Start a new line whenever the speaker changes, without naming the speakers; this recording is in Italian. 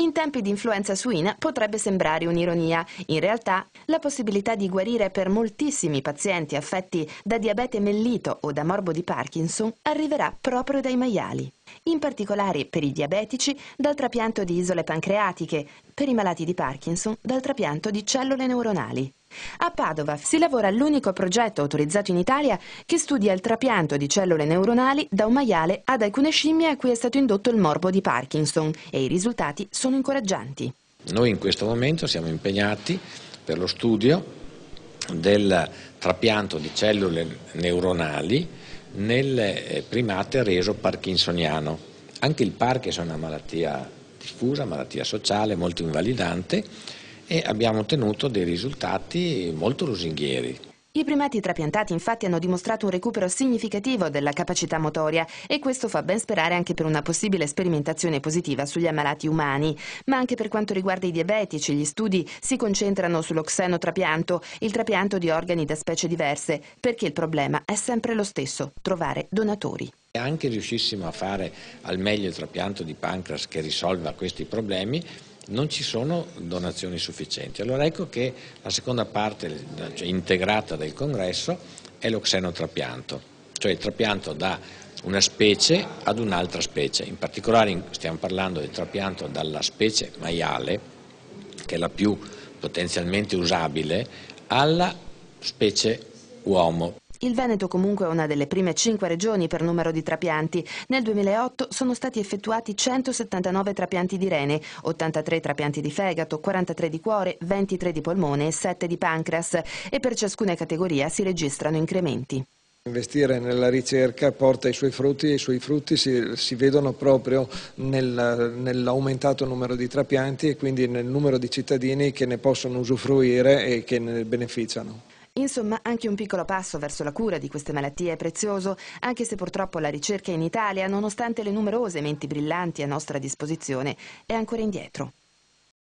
In tempi di influenza suina potrebbe sembrare un'ironia. In realtà, la possibilità di guarire per moltissimi pazienti affetti da diabete mellito o da morbo di Parkinson arriverà proprio dai maiali. In particolare per i diabetici dal trapianto di isole pancreatiche, per i malati di Parkinson dal trapianto di cellule neuronali. A Padova si lavora all'unico progetto autorizzato in Italia che studia il trapianto di cellule neuronali da un maiale ad alcune scimmie a cui è stato indotto il morbo di Parkinson e i risultati sono incoraggianti.
Noi in questo momento siamo impegnati per lo studio del trapianto di cellule neuronali nel primate reso parkinsoniano. Anche il Parkinson è una malattia diffusa, malattia sociale, molto invalidante, e abbiamo ottenuto dei risultati molto lusinghieri.
I primati trapiantati infatti hanno dimostrato un recupero significativo della capacità motoria e questo fa ben sperare anche per una possibile sperimentazione positiva sugli ammalati umani. Ma anche per quanto riguarda i diabetici, gli studi si concentrano sullo xenotrapianto, il trapianto di organi da specie diverse, perché il problema è sempre lo stesso: trovare donatori.
Se anche riuscissimo a fare al meglio il trapianto di pancreas che risolva questi problemi, non ci sono donazioni sufficienti. Allora ecco che la seconda parte, cioè integrata del congresso, è lo xenotrapianto, cioè il trapianto da una specie ad un'altra specie. In particolare stiamo parlando del trapianto dalla specie maiale, che è la più potenzialmente usabile, alla specie uomo.
Il Veneto comunque è una delle prime 5 regioni per numero di trapianti. Nel 2008 sono stati effettuati 179 trapianti di rene, 83 trapianti di fegato, 43 di cuore, 23 di polmone e 7 di pancreas, e per ciascuna categoria si registrano incrementi.
Investire nella ricerca porta i suoi frutti e i suoi frutti si vedono proprio nell'aumentato numero di trapianti e quindi nel numero di cittadini che ne possono usufruire e che ne beneficiano.
Insomma, anche un piccolo passo verso la cura di queste malattie è prezioso, anche se purtroppo la ricerca in Italia, nonostante le numerose menti brillanti a nostra disposizione, è ancora indietro.